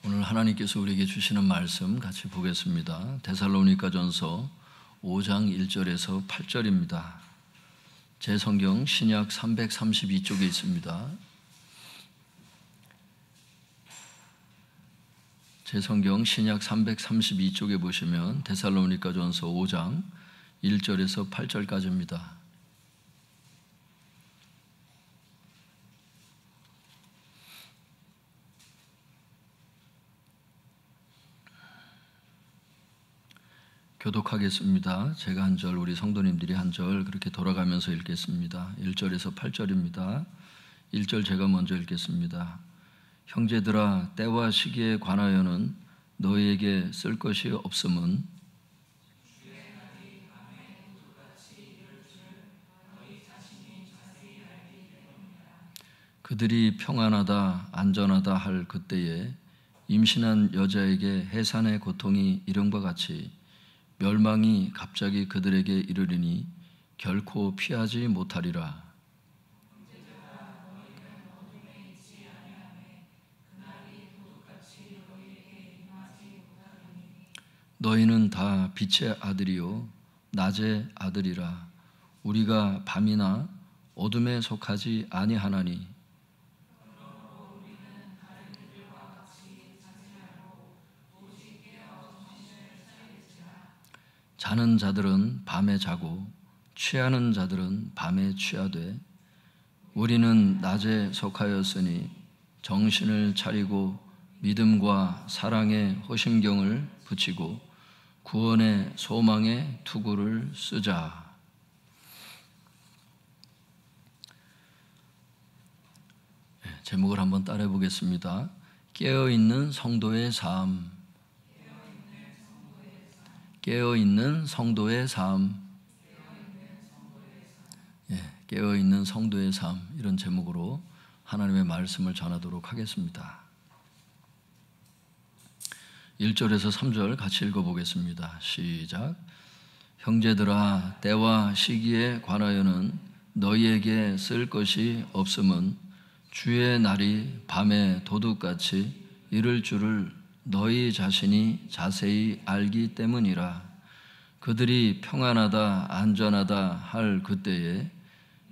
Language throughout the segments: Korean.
오늘 하나님께서 우리에게 주시는 말씀 같이 보겠습니다. 데살로니가전서 5장 1절에서 8절입니다. 제 성경 신약 332쪽에 있습니다. 제 성경 신약 332쪽에 보시면 데살로니가전서 5장 1절에서 8절까지입니다. 교독하겠습니다. 제가 한 절, 우리 성도님들이 한 절 그렇게 돌아가면서 읽겠습니다. 1절에서 8절입니다. 1절 제가 먼저 읽겠습니다. 형제들아, 때와 시기에 관하여는 너희에게 쓸 것이 없음은 그들이 평안하다 안전하다 할 그때에 임신한 여자에게 해산의 고통이 이름과 같이 멸망이 갑자기 그들에게 이르리니 결코 피하지 못하리라. 너희는 다 빛의 아들이요 낮의 아들이라. 우리가 밤이나 어둠에 속하지 아니하나니 자는 자들은 밤에 자고 취하는 자들은 밤에 취하되 우리는 낮에 속하였으니 정신을 차리고 믿음과 사랑의 호심경을 붙이고 구원의 소망의 투구를 쓰자. 제목을 한번 따라해 보겠습니다. 깨어있는 성도의 삶. 깨어있는 성도의 삶. 깨어있는 성도의 삶, 이런 제목으로 하나님의 말씀을 전하도록 하겠습니다. 1절에서 3절 같이 읽어보겠습니다. 시작. 형제들아, 때와 시기에 관하여는 너희에게 쓸 것이 없음은 주의 날이 밤에 도둑같이 이를 줄을 너희 자신이 자세히 알기 때문이라. 그들이 평안하다 안전하다 할 그때에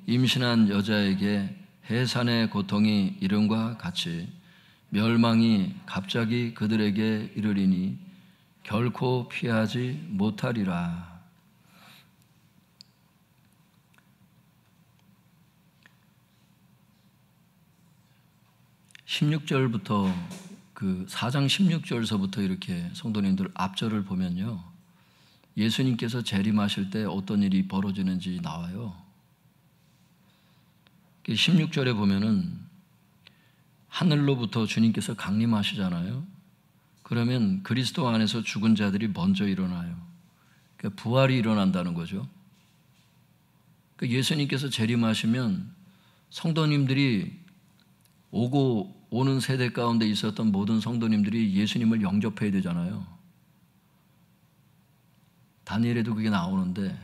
임신한 여자에게 해산의 고통이 이름과 같이 멸망이 갑자기 그들에게 이르리니 결코 피하지 못하리라. 그 4장 16절서부터 이렇게 성도님들 앞절을 보면요, 예수님께서 재림하실 때 어떤 일이 벌어지는지 나와요. 16절에 보면은 하늘로부터 주님께서 강림하시잖아요. 그러면 그리스도 안에서 죽은 자들이 먼저 일어나요. 그러니까 부활이 일어난다는 거죠. 예수님께서 재림하시면 성도님들이 오는 세대 가운데 있었던 모든 성도님들이 예수님을 영접해야 되잖아요. 다니엘에도 그게 나오는데,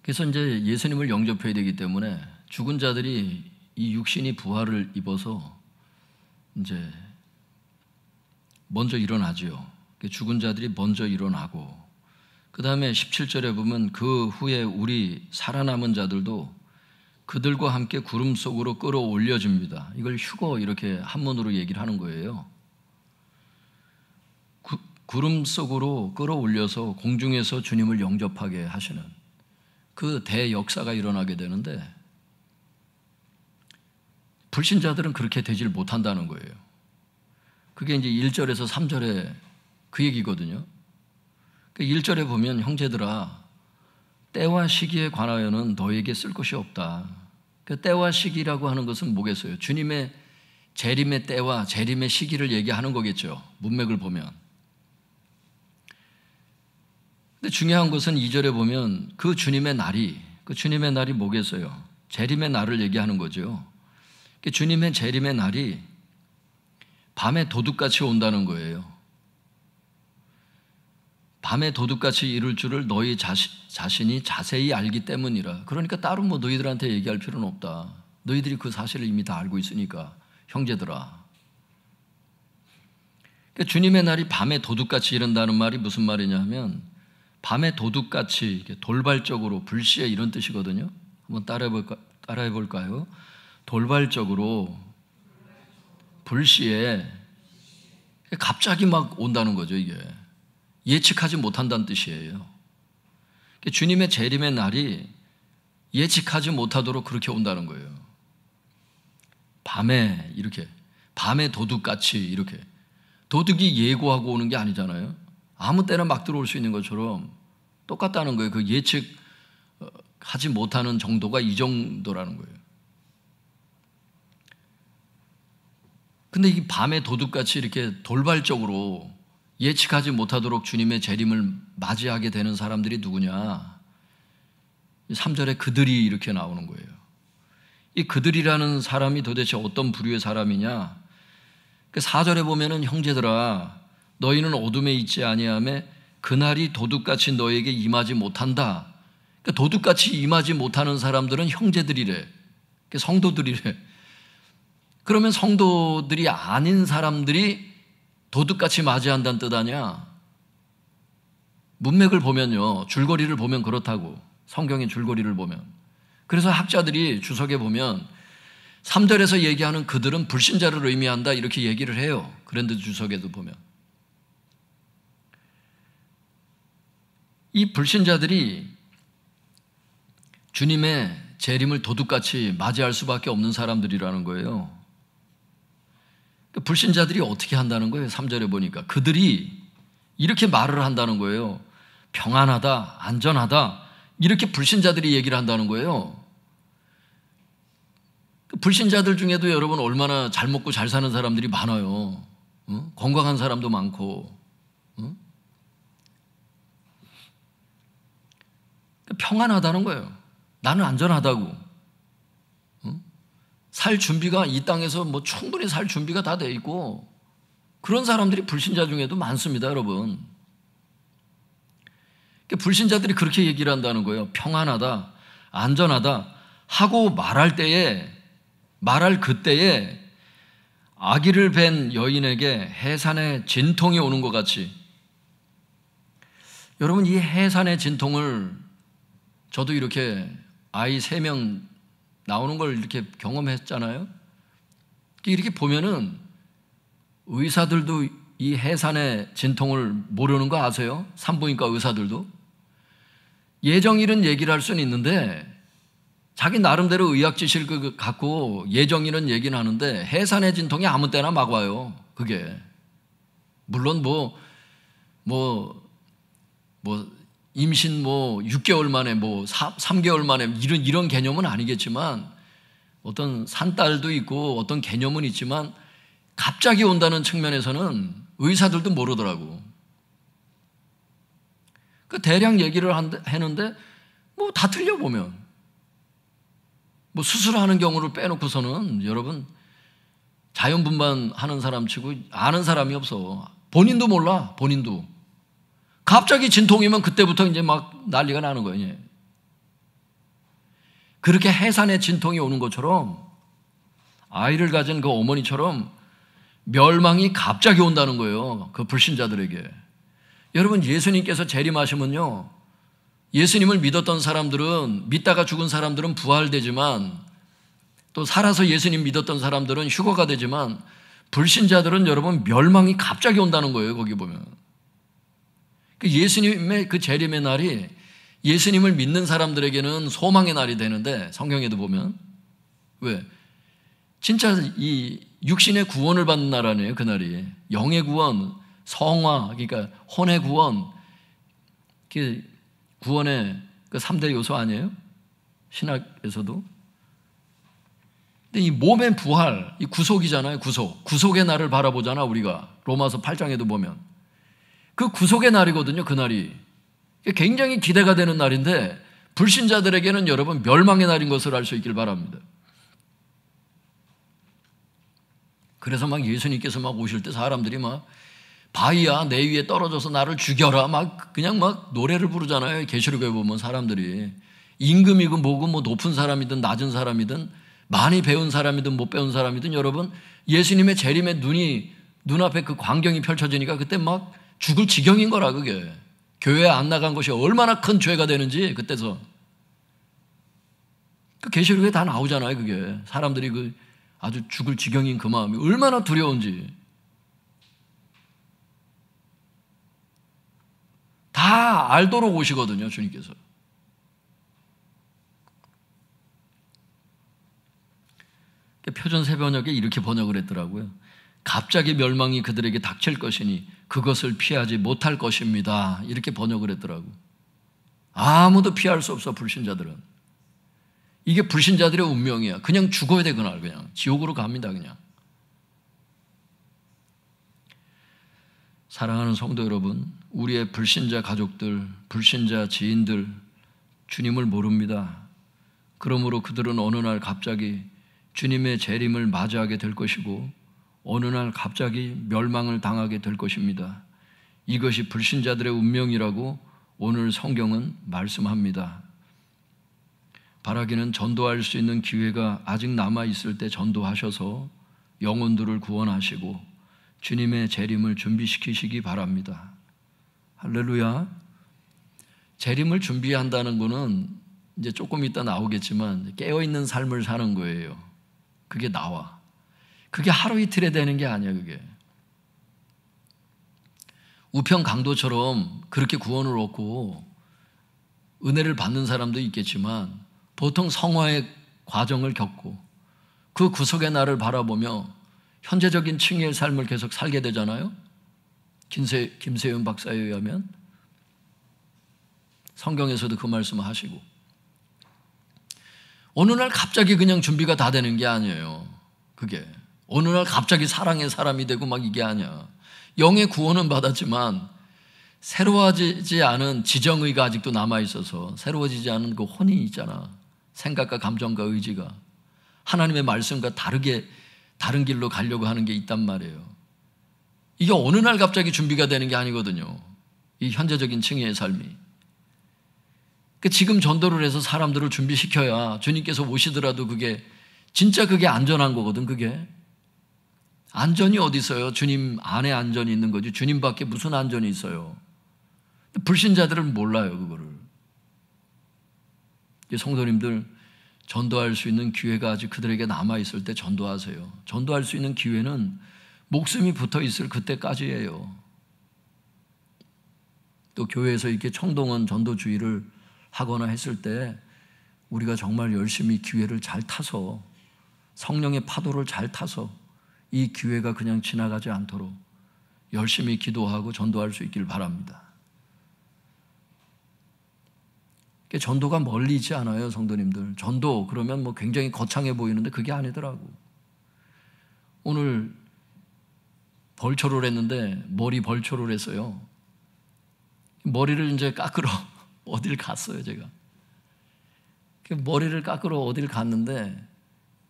그래서 이제 예수님을 영접해야 되기 때문에 죽은 자들이 이 육신이 부활을 입어서 이제 먼저 일어나죠. 죽은 자들이 먼저 일어나고, 그 다음에 17절에 보면 그 후에 우리 살아남은 자들도 그들과 함께 구름 속으로 끌어올려집니다. 이걸 휴거 이렇게 한문으로 얘기를 하는 거예요. 구름 속으로 끌어올려서 공중에서 주님을 영접하게 하시는 그 대역사가 일어나게 되는데, 불신자들은 그렇게 되질 못한다는 거예요. 그게 이제 1절에서 3절에 그 얘기거든요. 1절에 보면 형제들아, 때와 시기에 관하여는 너에게 쓸 것이 없다. 그 때와 시기라고 하는 것은 뭐겠어요? 주님의 재림의 때와 재림의 시기를 얘기하는 거겠죠, 문맥을 보면. 근데 중요한 것은 2절에 보면 그 주님의 날이 뭐겠어요? 재림의 날을 얘기하는 거죠. 주님의 재림의 날이 밤에 도둑같이 온다는 거예요. 밤에 도둑같이 이룰 줄을 너희 자신이 자세히 알기 때문이라. 그러니까 따로 뭐 너희들한테 얘기할 필요는 없다. 너희들이 그 사실을 이미 다 알고 있으니까 형제들아. 그러니까 주님의 날이 밤에 도둑같이 이른다는 말이 무슨 말이냐 하면 밤에 도둑같이 이렇게 돌발적으로 불시에 이런 뜻이거든요. 한번 따라해 볼까요? 돌발적으로 불시에 갑자기 막 온다는 거죠. 이게 예측하지 못한다는 뜻이에요. 그러니까 주님의 재림의 날이 예측하지 못하도록 그렇게 온다는 거예요. 밤에 이렇게 밤에 도둑같이 이렇게 도둑이 예고하고 오는 게 아니잖아요. 아무 때나 막 들어올 수 있는 것처럼 똑같다는 거예요. 그 예측하지 못하는 정도가 이 정도라는 거예요. 근데 이 밤에 도둑같이 이렇게 돌발적으로 예측하지 못하도록 주님의 재림을 맞이하게 되는 사람들이 누구냐? 3절에 그들이 이렇게 나오는 거예요. 이 그들이라는 사람이 도대체 어떤 부류의 사람이냐? 4절에 보면은 형제들아 너희는 어둠에 있지 아니하매 그날이 도둑같이 너에게 임하지 못한다. 그러니까 도둑같이 임하지 못하는 사람들은 형제들이래. 성도들이래. 그러면 성도들이 아닌 사람들이 도둑같이 맞이한다는 뜻 아니야? 문맥을 보면요, 줄거리를 보면 그렇다고. 성경의 줄거리를 보면. 그래서 학자들이 주석에 보면 3절에서 얘기하는 그들은 불신자를 의미한다 이렇게 얘기를 해요. 그랜드 주석에도 보면. 이 불신자들이 주님의 재림을 도둑같이 맞이할 수밖에 없는 사람들이라는 거예요. 불신자들이 어떻게 한다는 거예요? 3절에 보니까 그들이 이렇게 말을 한다는 거예요. 평안하다, 안전하다 이렇게 불신자들이 얘기를 한다는 거예요. 불신자들 중에도 여러분 얼마나 잘 먹고 잘 사는 사람들이 많아요. 건강한 사람도 많고. 평안하다는 거예요. 나는 안전하다고. 살 준비가 이 땅에서 뭐 충분히 살 준비가 다 돼 있고 그런 사람들이 불신자 중에도 많습니다, 여러분. 불신자들이 그렇게 얘기를 한다는 거예요. 평안하다, 안전하다 하고 말할 그때에 아기를 뵌 여인에게 해산의 진통이 오는 것 같이. 여러분 이 해산의 진통을 저도 이렇게 아이 3명 나오는 걸 이렇게 경험했잖아요. 이렇게 보면은 의사들도 이 해산의 진통을 모르는 거 아세요? 산부인과 의사들도. 예정일은 얘기를 할 수는 있는데 자기 나름대로 의학 지식을 갖고 예정일은 얘기는 하는데 해산의 진통이 아무 때나 막 와요. 그게. 물론 임신 6개월 만에 3개월 만에 이런 개념은 아니겠지만 어떤 산딸도 있고 어떤 개념은 있지만 갑자기 온다는 측면에서는 의사들도 모르더라고. 대략 얘기를 하는데 다 틀려보면 수술하는 경우를 빼놓고서는 여러분 자연분만하는 사람 치고 아는 사람이 없어. 본인도 몰라. 본인도. 갑자기 진통이면 그때부터 이제 막 난리가 나는 거예요. 그렇게 해산의 진통이 오는 것처럼 아이를 가진 그 어머니처럼 멸망이 갑자기 온다는 거예요. 그 불신자들에게. 여러분 예수님께서 재림하시면요, 예수님을 믿었던 사람들은, 믿다가 죽은 사람들은 부활되지만 또 살아서 예수님 믿었던 사람들은 휴거가 되지만 불신자들은 여러분 멸망이 갑자기 온다는 거예요. 거기 보면 예수님의 그 재림의 날이 예수님을 믿는 사람들에게는 소망의 날이 되는데, 성경에도 보면 왜? 진짜 이 육신의 구원을 받는 날 아니에요. 그날이 영의 구원, 성화, 그러니까 혼의 구원, 구원의 그 3대 요소 아니에요? 신학에서도. 근데 이 몸의 부활, 이 구속이잖아요. 구속의 날을 바라보잖아 우리가. 로마서 8장에도 보면 그 구속의 날이거든요. 그날이 굉장히 기대가 되는 날인데 불신자들에게는 여러분 멸망의 날인 것을 알 수 있길 바랍니다. 그래서 막 예수님께서 막 오실 때 사람들이 막 바위야 내 위에 떨어져서 나를 죽여라 막 그냥 막 노래를 부르잖아요. 계시록에 보면 사람들이 임금이고 뭐고 뭐 높은 사람이든 낮은 사람이든 많이 배운 사람이든 못 배운 사람이든 여러분 예수님의 재림에 눈이 눈앞에 그 광경이 펼쳐지니까 그때 막 죽을 지경인 거라. 그게 교회 안 나간 것이 얼마나 큰 죄가 되는지 그때서 그 계시록에 다 나오잖아요. 그게 사람들이 그 아주 죽을 지경인 그 마음이 얼마나 두려운지 다 알도록 오시거든요, 주님께서. 표준 세번역에 이렇게 번역을 했더라고요. 갑자기 멸망이 그들에게 닥칠 것이니 그것을 피하지 못할 것입니다. 이렇게 번역을 했더라고. 아무도 피할 수 없어, 불신자들은. 이게 불신자들의 운명이야. 그냥 죽어야 돼, 그날. 그냥 지옥으로 갑니다, 그냥. 사랑하는 성도 여러분, 우리의 불신자 가족들, 불신자 지인들 주님을 모릅니다. 그러므로 그들은 어느 날 갑자기 주님의 재림을 맞이하게 될 것이고 어느 날 갑자기 멸망을 당하게 될 것입니다. 이것이 불신자들의 운명이라고 오늘 성경은 말씀합니다. 바라기는 전도할 수 있는 기회가 아직 남아있을 때 전도하셔서 영혼들을 구원하시고 주님의 재림을 준비시키시기 바랍니다. 할렐루야. 재림을 준비한다는 거는 이제 조금 이따 나오겠지만 깨어있는 삶을 사는 거예요. 그게 나와. 그게 하루 이틀에 되는 게 아니야. 그게 우편 강도처럼 그렇게 구원을 얻고 은혜를 받는 사람도 있겠지만 보통 성화의 과정을 겪고 그 구속의 날을 바라보며 현재적인 층의 삶을 계속 살게 되잖아요. 김세윤 박사에 의하면 성경에서도 그 말씀을 하시고 어느 날 갑자기 그냥 준비가 다 되는 게 아니에요. 그게 어느 날 갑자기 사랑의 사람이 되고 막 이게 아니야. 영의 구원은 받았지만 새로워지지 않은 지정의가 아직도 남아있어서 새로워지지 않은 그 혼이 있잖아. 생각과 감정과 의지가 하나님의 말씀과 다른 길로 가려고 하는 게 있단 말이에요. 이게 어느 날 갑자기 준비가 되는 게 아니거든요. 이 현재적인 층의 삶이. 지금 전도를 해서 사람들을 준비시켜야 주님께서 오시더라도 그게 진짜 그게 안전한 거거든. 그게 안전이 어디 있어요? 주님 안에 안전이 있는 거지 주님밖에 무슨 안전이 있어요? 불신자들은 몰라요, 그거를. 성도님들, 전도할 수 있는 기회가 아직 그들에게 남아있을 때 전도하세요. 전도할 수 있는 기회는 목숨이 붙어있을 그때까지예요. 또 교회에서 이렇게 청동원 전도주의를 하거나 했을 때 우리가 정말 열심히 기회를 잘 타서 성령의 파도를 잘 타서 이 기회가 그냥 지나가지 않도록 열심히 기도하고 전도할 수 있길 바랍니다. 전도가 멀리 있지 않아요, 성도님들. 전도 그러면 뭐 굉장히 거창해 보이는데 그게 아니더라고. 오늘 벌초를 했는데 머리 벌초를 했어요. 머리를 이제 깎으러 어딜 갔어요, 제가. 머리를 깎으러 어딜 갔는데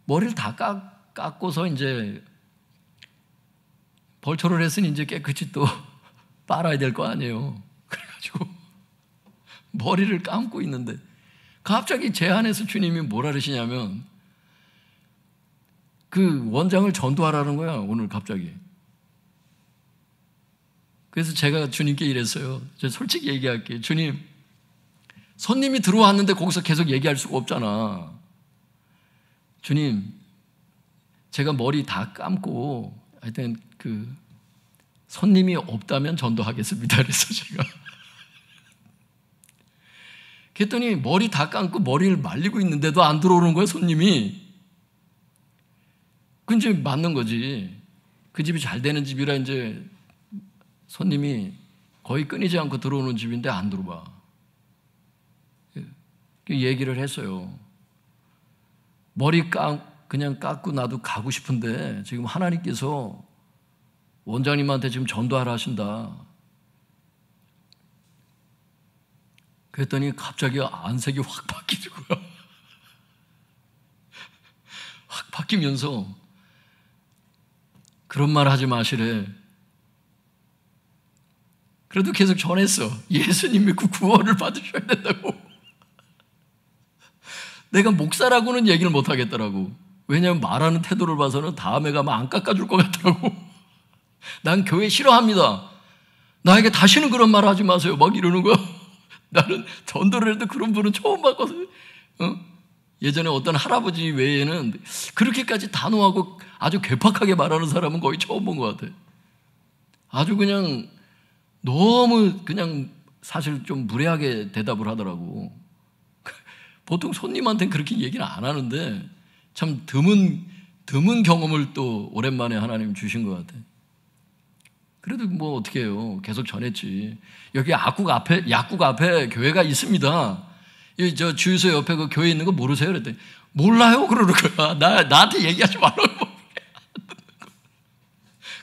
머리를 다 깎고서 이제 벌초를 했으니 이제 깨끗이 또 빨아야 될 거 아니에요. 그래가지고 머리를 감고 있는데 갑자기 제 안에서 주님이 뭐라 그러시냐면 그 원장을 전도하라는 거야, 오늘 갑자기. 그래서 제가 주님께 이랬어요. 제가 솔직히 얘기할게요. 주님, 손님이 들어왔는데 거기서 계속 얘기할 수가 없잖아. 주님, 제가 머리 다 감고 하여튼 그 손님이 없다면 전도하겠습니다. 그래서 제가 그랬더니 머리 다 감고 머리를 말리고 있는데도 안 들어오는 거야, 손님이. 그 이제 맞는 거지. 그 집이 잘 되는 집이라 이제 손님이 거의 끊이지 않고 들어오는 집인데 안 들어와. 얘기를 했어요. 머리 그냥 깎고 나도 가고 싶은데 지금 하나님께서 원장님한테 지금 전도하라 하신다. 그랬더니 갑자기 안색이 확 바뀌더라고요. 확 바뀌면서 그런 말 하지 마시래. 그래도 계속 전했어. 예수님 믿고 구원을 받으셔야 된다고. 내가 목사라고는 얘기를 못 하겠더라고. 왜냐하면 말하는 태도를 봐서는 다음에 가면 안 깎아줄 것 같더라고. 난 교회 싫어합니다. 나에게 다시는 그런 말 하지 마세요. 막 이러는 거야. 나는 전도를 해도 그런 분은 처음 봤거든. 예전에 어떤 할아버지 외에는 그렇게까지 단호하고 아주 괴팍하게 말하는 사람은 거의 처음 본 것 같아. 아주 그냥 너무 그냥 사실 좀 무례하게 대답을 하더라고. 보통 손님한테는 그렇게 얘기는 안 하는데 참 드문 경험을 또 오랜만에 하나님 주신 것 같아. 그래도 뭐 어떻게 해요. 계속 전했지. 여기 약국 앞에 교회가 있습니다. 저 주유소 옆에 그 교회 있는 거 모르세요? 그랬더니 몰라요 그러는 거야. 나한테 얘기하지 말라고.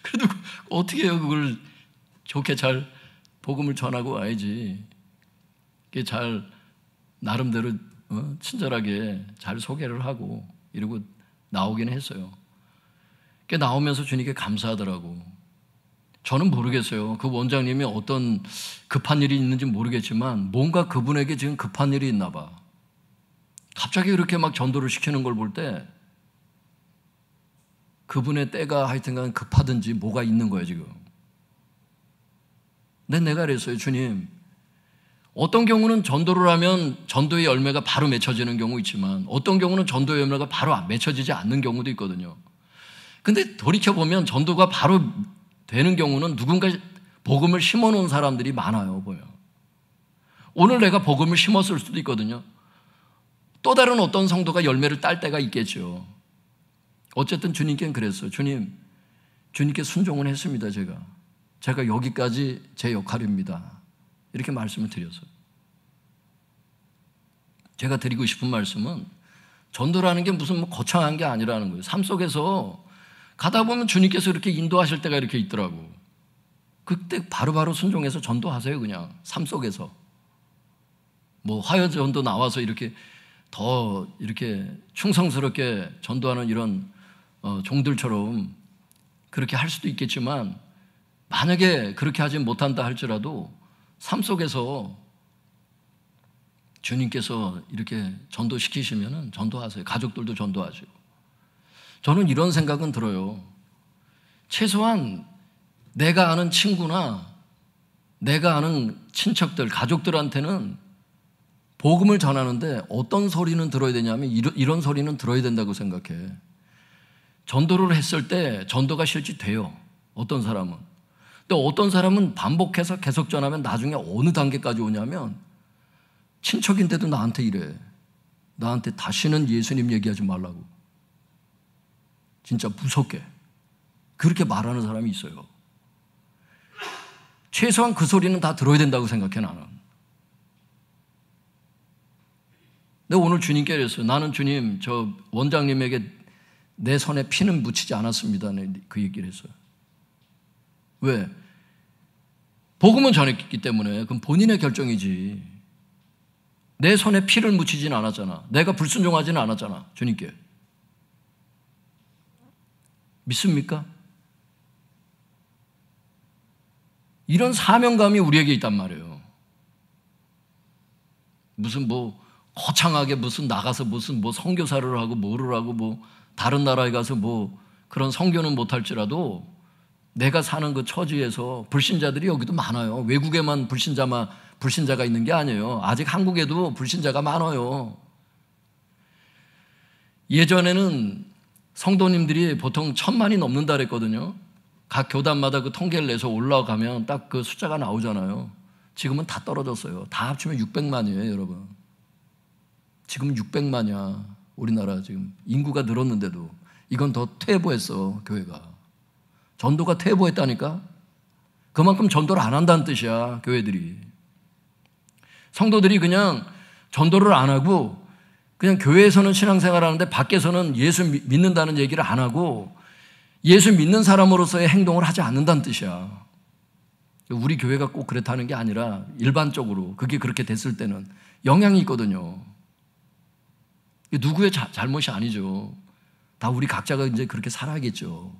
그래도 어떻게 해요. 그걸 좋게 잘 복음을 전하고 와야지. 그게 잘 나름대로 친절하게 잘 소개를 하고 이러고 나오긴 했어요. 그게 나오면서 주님께 감사하더라고. 저는 모르겠어요. 그 원장님이 어떤 급한 일이 있는지 모르겠지만 뭔가 그분에게 지금 급한 일이 있나 봐. 갑자기 이렇게 막 전도를 시키는 걸 볼 때 그분의 때가 하여튼간 급하든지 뭐가 있는 거예요 지금. 근데 내가 그랬어요. 주님, 어떤 경우는 전도를 하면 전도의 열매가 바로 맺혀지는 경우 있지만 어떤 경우는 전도의 열매가 바로 맺혀지지 않는 경우도 있거든요. 근데 돌이켜보면 전도가 바로 되는 경우는 누군가 복음을 심어놓은 사람들이 많아요, 보여. 오늘 내가 복음을 심었을 수도 있거든요. 또 다른 어떤 성도가 열매를 딸 때가 있겠죠. 어쨌든 주님께는 그랬어요. 주님께 순종을 했습니다, 제가 여기까지 제 역할입니다. 이렇게 말씀을 드렸어요. 제가 드리고 싶은 말씀은 전도라는 게 무슨 뭐 거창한 게 아니라는 거예요. 삶 속에서 가다 보면 주님께서 이렇게 인도하실 때가 이렇게 있더라고. 그때 바로바로 순종해서 전도하세요. 그냥 삶 속에서 뭐 화요전도 나와서 이렇게 더 이렇게 충성스럽게 전도하는 이런 종들처럼 그렇게 할 수도 있겠지만 만약에 그렇게 하지 못한다 할지라도 삶 속에서 주님께서 이렇게 전도시키시면 전도하세요. 가족들도 전도하시고. 저는 이런 생각은 들어요. 최소한 내가 아는 친구나 내가 아는 친척들, 가족들한테는 복음을 전하는데 어떤 소리는 들어야 되냐면 이런 소리는 들어야 된다고 생각해. 전도를 했을 때 전도가 실제 돼요. 어떤 사람은. 근데 어떤 사람은 반복해서 계속 전하면 나중에 어느 단계까지 오냐면 친척인데도 나한테 이래. 나한테 다시는 예수님 얘기하지 말라고. 진짜 무섭게 그렇게 말하는 사람이 있어요. 최소한 그 소리는 다 들어야 된다고 생각해 나는. 근데 오늘 주님께 그랬어요. 나는 주님 저 원장님에게 내 손에 피는 묻히지 않았습니다. 그 얘기를 했어요. 왜? 복음은 전했기 때문에 그건 본인의 결정이지. 내 손에 피를 묻히지는 않았잖아. 내가 불순종하지는 않았잖아. 주님께. 믿습니까? 이런 사명감이 우리에게 있단 말이에요. 무슨 뭐 거창하게 무슨 나가서 무슨 뭐 선교사를 하고 뭐를 하고 뭐 다른 나라에 가서 뭐 그런 선교는 못할지라도 내가 사는 그 처지에서 불신자들이 여기도 많아요. 외국에만 불신자가 있는 게 아니에요. 아직 한국에도 불신자가 많아요. 예전에는 성도님들이 보통 1000만이 넘는다 그랬거든요. 각 교단마다 그 통계를 내서 올라가면 딱 그 숫자가 나오잖아요. 지금은 다 떨어졌어요. 다 합치면 600만이에요, 여러분. 지금 600만이야. 우리나라 지금 인구가 늘었는데도 이건 더 퇴보했어, 교회가. 전도가 퇴보했다니까? 그만큼 전도를 안 한다는 뜻이야, 교회들이. 성도들이 그냥 전도를 안 하고 그냥 교회에서는 신앙생활 하는데 밖에서는 예수 믿는다는 얘기를 안 하고 예수 믿는 사람으로서의 행동을 하지 않는다는 뜻이야. 우리 교회가 꼭 그렇다는 게 아니라 일반적으로 그게 그렇게 됐을 때는 영향이 있거든요. 누구의 잘못이 아니죠. 다 우리 각자가 이제 그렇게 살아야겠죠.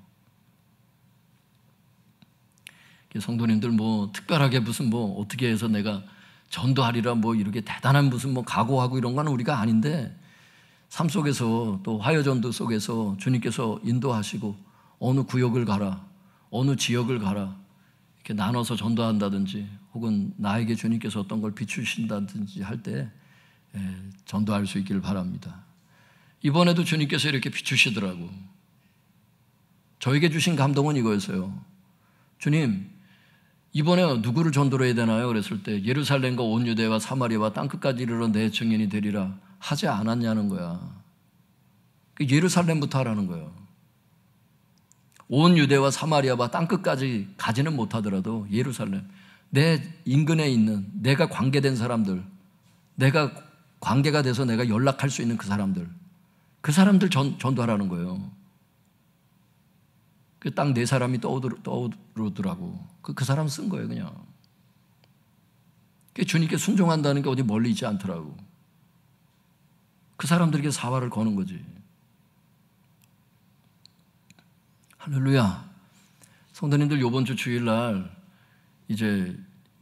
성도님들 뭐 특별하게 무슨 뭐 어떻게 해서 내가 전도하리라 뭐 이렇게 대단한 무슨 뭐 각오하고 이런 건 우리가 아닌데 삶 속에서 또 화요전도 속에서 주님께서 인도하시고 어느 구역을 가라, 어느 지역을 가라. 이렇게 나눠서 전도한다든지 혹은 나에게 주님께서 어떤 걸 비추신다든지 할 때 전도할 수 있기를 바랍니다. 이번에도 주님께서 이렇게 비추시더라고. 저에게 주신 감동은 이거였어요. 주님, 이번에 누구를 전도를 해야 되나요? 그랬을 때 예루살렘과 온 유대와 사마리아와 땅끝까지 이르러 내 증인이 되리라 하지 않았냐는 거야. 예루살렘부터 하라는 거예요. 온 유대와 사마리아와 땅끝까지 가지는 못하더라도 예루살렘, 내 인근에 있는 내가 관계된 사람들, 내가 관계가 돼서 내가 연락할 수 있는 그 사람들 전도하라는 거예요. 그 딱 네 사람이 떠오르더라고. 그 사람 쓴 거예요, 그냥. 주님께 순종한다는 게 어디 멀리 있지 않더라고. 그 사람들에게 사활을 거는 거지. 할렐루야. 성도님들, 이번 주 주일날 이제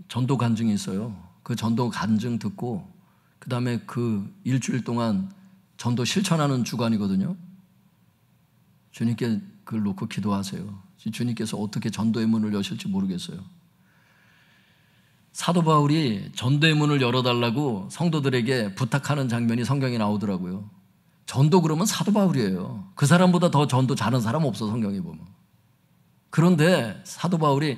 전도 간증이 있어요. 그 전도 간증 듣고 그 다음에 그 일주일 동안 전도 실천하는 주간이거든요. 주님께 그걸 놓고 기도하세요. 주님께서 어떻게 전도의 문을 여실지 모르겠어요. 사도 바울이 전도의 문을 열어달라고 성도들에게 부탁하는 장면이 성경에 나오더라고요. 전도 그러면 사도 바울이에요. 그 사람보다 더 전도 잘하는 사람 없어, 성경에 보면. 그런데 사도 바울이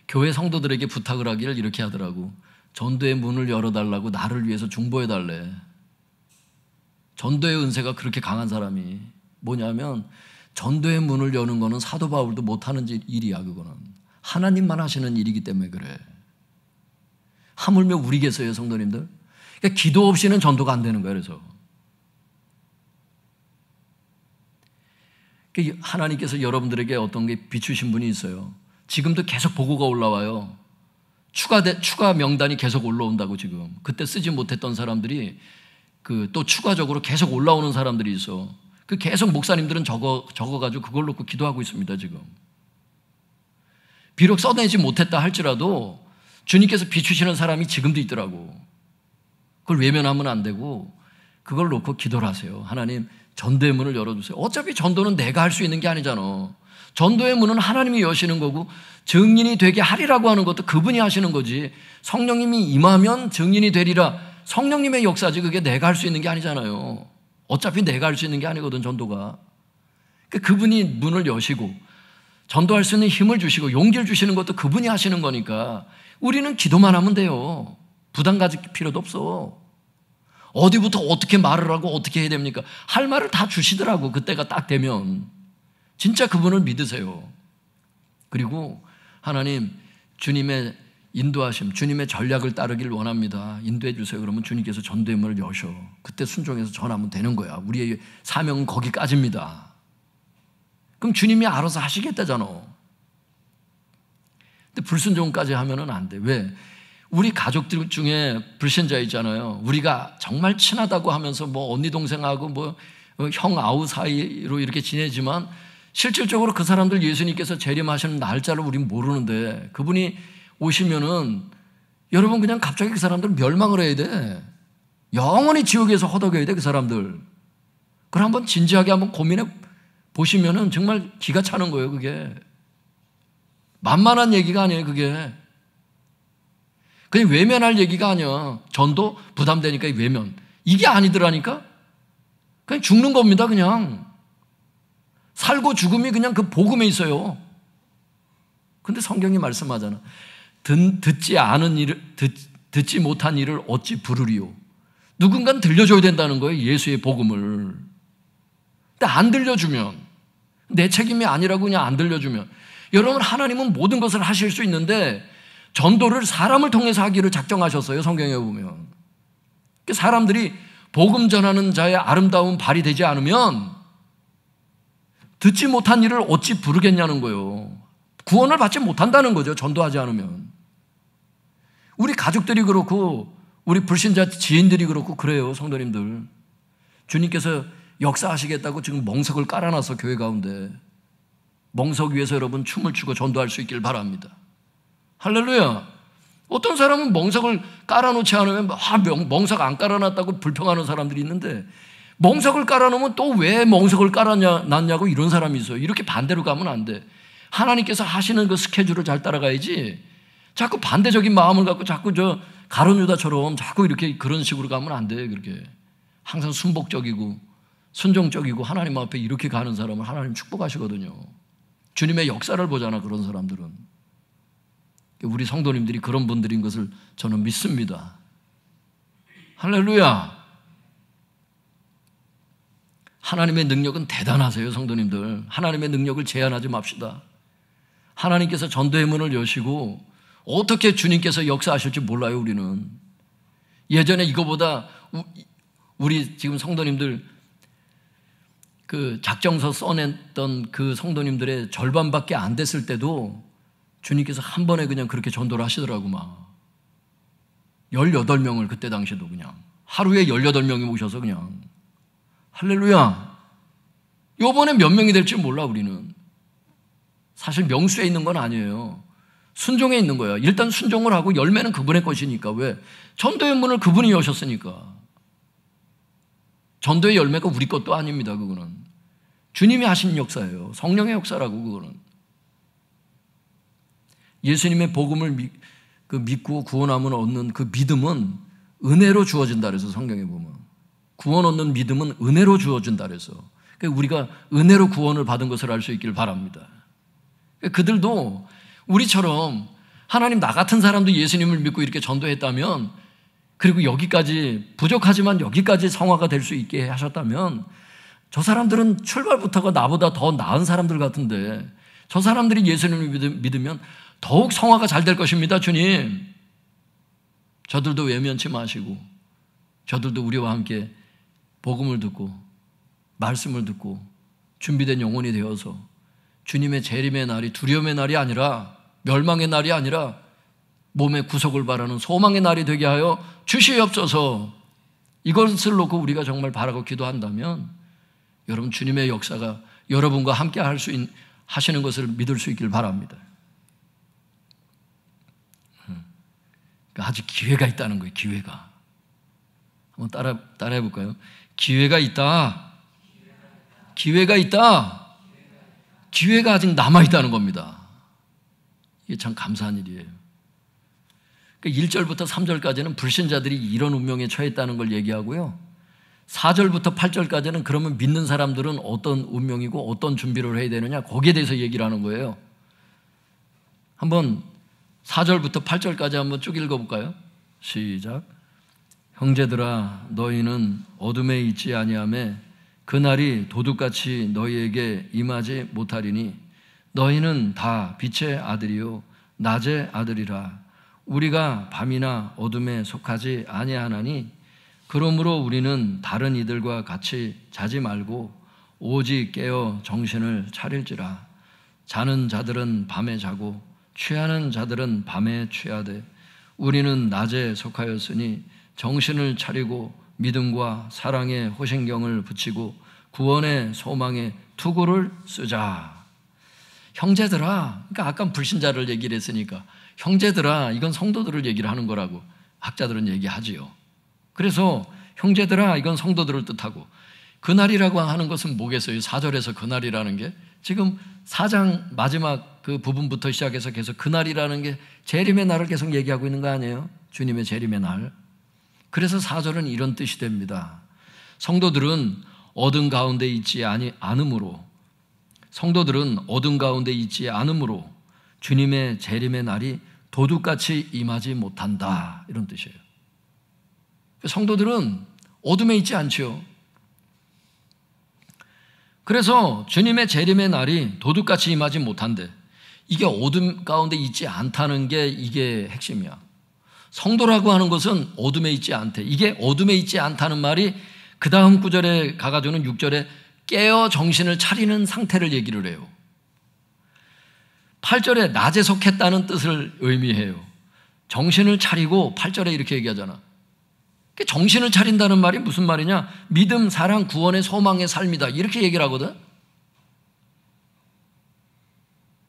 교회 성도들에게 부탁을 하기를 이렇게 하더라고. 전도의 문을 열어달라고 나를 위해서 중보해달래. 전도의 은혜가 그렇게 강한 사람이 뭐냐면 전도의 문을 여는 거는 사도 바울도 못하는 일이야. 그거는 하나님만 하시는 일이기 때문에 그래. 하물며 우리겠어요, 성도님들? 그러니까 기도 없이는 전도가 안 되는 거예요. 그래서 하나님께서 여러분들에게 어떤 게 비추신 분이 있어요. 지금도 계속 보고가 올라와요. 추가 명단이 계속 올라온다고. 지금 그때 쓰지 못했던 사람들이 또 추가적으로 계속 올라오는 사람들이 있어. 계속 목사님들은 적어가지고 그걸 놓고 기도하고 있습니다. 지금 비록 써내지 못했다 할지라도 주님께서 비추시는 사람이 지금도 있더라고. 그걸 외면하면 안 되고 그걸 놓고 기도를 하세요. 하나님, 전도의 문을 열어주세요. 어차피 전도는 내가 할 수 있는 게 아니잖아. 전도의 문은 하나님이 여시는 거고 증인이 되게 하리라고 하는 것도 그분이 하시는 거지. 성령님이 임하면 증인이 되리라. 성령님의 역사지. 그게 내가 할 수 있는 게 아니잖아요. 어차피 내가 할 수 있는 게 아니거든, 전도가. 그분이 문을 여시고 전도할 수 있는 힘을 주시고 용기를 주시는 것도 그분이 하시는 거니까 우리는 기도만 하면 돼요. 부담 가질 필요도 없어. 어디부터 어떻게 말을 하고 어떻게 해야 됩니까? 할 말을 다 주시더라고. 그때가 딱 되면. 진짜 그분을 믿으세요. 그리고 하나님, 주님의 인도하심, 주님의 전략을 따르길 원합니다. 인도해 주세요. 그러면 주님께서 전도의 문을 여셔. 그때 순종해서 전하면 되는 거야. 우리의 사명은 거기까지입니다. 그럼 주님이 알아서 하시겠다잖아. 근데 불순종까지 하면은 안 돼. 왜? 우리 가족들 중에 불신자 있잖아요. 우리가 정말 친하다고 하면서 뭐 언니 동생하고 뭐 형 아우 사이로 이렇게 지내지만 실질적으로 그 사람들 예수님께서 재림하시는 날짜를 우린 모르는데 그분이 오시면은 여러분 그냥 갑자기 그 사람들 멸망을 해야 돼. 영원히 지옥에서 허덕여야 돼, 그 사람들. 그걸 한번 진지하게 한번 고민해 보시면은 정말 기가 차는 거예요, 그게. 만만한 얘기가 아니에요, 그게. 그냥 외면할 얘기가 아니야. 전도 부담되니까 외면. 이게 아니더라니까? 그냥 죽는 겁니다, 그냥. 살고 죽음이 그냥 그 복음에 있어요. 근데 성경이 말씀하잖아. 듣지 못한 일을 어찌 부르리요. 누군가는 들려줘야 된다는 거예요, 예수의 복음을. 근데 안 들려주면, 내 책임이 아니라고 그냥 안 들려주면, 여러분, 하나님은 모든 것을 하실 수 있는데 전도를 사람을 통해서 하기를 작정하셨어요, 성경에 보면. 사람들이 복음 전하는 자의 아름다운 발이 되지 않으면 듣지 못한 일을 어찌 부르겠냐는 거예요. 구원을 받지 못한다는 거죠, 전도하지 않으면. 우리 가족들이 그렇고 우리 불신자 지인들이 그렇고 그래요, 성도님들. 주님께서 역사하시겠다고 지금 멍석을 깔아놔서 교회 가운데 멍석 위에서 여러분 춤을 추고 전도할 수 있길 바랍니다. 할렐루야. 어떤 사람은 멍석을 깔아놓지 않으면 멍석 안 깔아놨다고 불평하는 사람들이 있는데 멍석을 깔아놓으면 또 왜 멍석을 깔아놨냐고 이런 사람이 있어요. 이렇게 반대로 가면 안 돼. 하나님께서 하시는 그 스케줄을 잘 따라가야지 자꾸 반대적인 마음을 갖고 자꾸 저 가룟 유다처럼 자꾸 이렇게 그런 식으로 가면 안 돼. 그렇게 항상 순복적이고 순종적이고 하나님 앞에 이렇게 가는 사람은 하나님 축복하시거든요. 주님의 역사를 보잖아, 그런 사람들은. 우리 성도님들이 그런 분들인 것을 저는 믿습니다. 할렐루야. 하나님의 능력은 대단하세요, 성도님들. 하나님의 능력을 제한하지 맙시다. 하나님께서 전도의 문을 여시고 어떻게 주님께서 역사하실지 몰라요, 우리는. 예전에 이거보다 우리 지금 성도님들 그 작정서 써냈던 그 성도님들의 절반밖에 안 됐을 때도 주님께서 한 번에 그냥 그렇게 전도를 하시더라고, 막. 18명을 그때 당시에도 그냥. 하루에 18명이 오셔서 그냥. 할렐루야. 요번에 몇 명이 될지 몰라, 우리는. 사실 명수에 있는 건 아니에요. 순종에 있는 거예요. 일단 순종을 하고 열매는 그분의 것이니까. 왜? 전도의 문을 그분이 여셨으니까. 전도의 열매가 우리 것도 아닙니다, 그거는. 주님이 하신 역사예요. 성령의 역사라고, 그거는. 예수님의 복음을 믿고 구원함을 얻는 그 믿음은 은혜로 주어진다 그래서 성경에 보면. 구원 얻는 믿음은 은혜로 주어진다 그래서. 그러니까 우리가 은혜로 구원을 받은 것을 알 수 있기를 바랍니다. 그들도 우리처럼 하나님 나 같은 사람도 예수님을 믿고 이렇게 전도했다면, 그리고 여기까지 부족하지만 여기까지 성화가 될 수 있게 하셨다면, 저 사람들은 출발부터가 나보다 더 나은 사람들 같은데 저 사람들이 예수님을 믿으면 더욱 성화가 잘 될 것입니다. 주님, 저들도 외면치 마시고 저들도 우리와 함께 복음을 듣고 말씀을 듣고 준비된 영혼이 되어서 주님의 재림의 날이 두려움의 날이 아니라 멸망의 날이 아니라 몸의 구속을 바라는 소망의 날이 되게 하여 주시옵소서. 이것을 놓고 우리가 정말 바라고 기도한다면 여러분, 주님의 역사가 여러분과 함께 하시는 것을 믿을 수 있길 바랍니다. 그러니까 아직 기회가 있다는 거예요. 기회가. 한번 따라해 볼까요? 기회가 있다. 기회가 있다. 기회가 아직 남아있다는 겁니다. 이게 참 감사한 일이에요. 그러니까 1절부터 3절까지는 불신자들이 이런 운명에 처했다는 걸 얘기하고요, 4절부터 8절까지는 그러면 믿는 사람들은 어떤 운명이고 어떤 준비를 해야 되느냐, 거기에 대해서 얘기를 하는 거예요. 한번 4절부터 8절까지 한번 쭉 읽어볼까요? 시작. 형제들아, 너희는 어둠에 있지 아니하매 그날이 도둑같이 너희에게 임하지 못하리니 너희는 다 빛의 아들이요 낮의 아들이라. 우리가 밤이나 어둠에 속하지 아니하나니 그러므로 우리는 다른 이들과 같이 자지 말고 오직 깨어 정신을 차릴지라. 자는 자들은 밤에 자고 취하는 자들은 밤에 취하되 우리는 낮에 속하였으니 정신을 차리고 믿음과 사랑의 호신경을 붙이고 구원의 소망의 투구를 쓰자. 형제들아, 그러니까 아까 불신자를 얘기를 했으니까 형제들아, 이건 성도들을 얘기를 하는 거라고 학자들은 얘기하지요. 그래서 형제들아, 이건 성도들을 뜻하고, 그날이라고 하는 것은 뭐겠어요? 4절에서 그날이라는 게 지금 4장 마지막 그 부분부터 시작해서 계속 그날이라는 게 재림의 날을 계속 얘기하고 있는 거 아니에요? 주님의 재림의 날. 그래서 4절은 이런 뜻이 됩니다. 성도들은 어둠 가운데 있지 않으므로, 성도들은 어둠 가운데 있지 않으므로 주님의 재림의 날이 도둑같이 임하지 못한다, 이런 뜻이에요. 성도들은 어둠에 있지 않지요. 그래서 주님의 재림의 날이 도둑같이 임하지 못한대. 이게 어둠 가운데 있지 않다는 게 이게 핵심이야. 성도라고 하는 것은 어둠에 있지 않대. 이게 어둠에 있지 않다는 말이 그 다음 구절에 가가지고는 6절에 깨어 정신을 차리는 상태를 얘기를 해요. 8절에 낮에 속했다는 뜻을 의미해요. 정신을 차리고 8절에 이렇게 얘기하잖아. 정신을 차린다는 말이 무슨 말이냐? 믿음, 사랑, 구원의 소망의 삶이다, 이렇게 얘기를 하거든.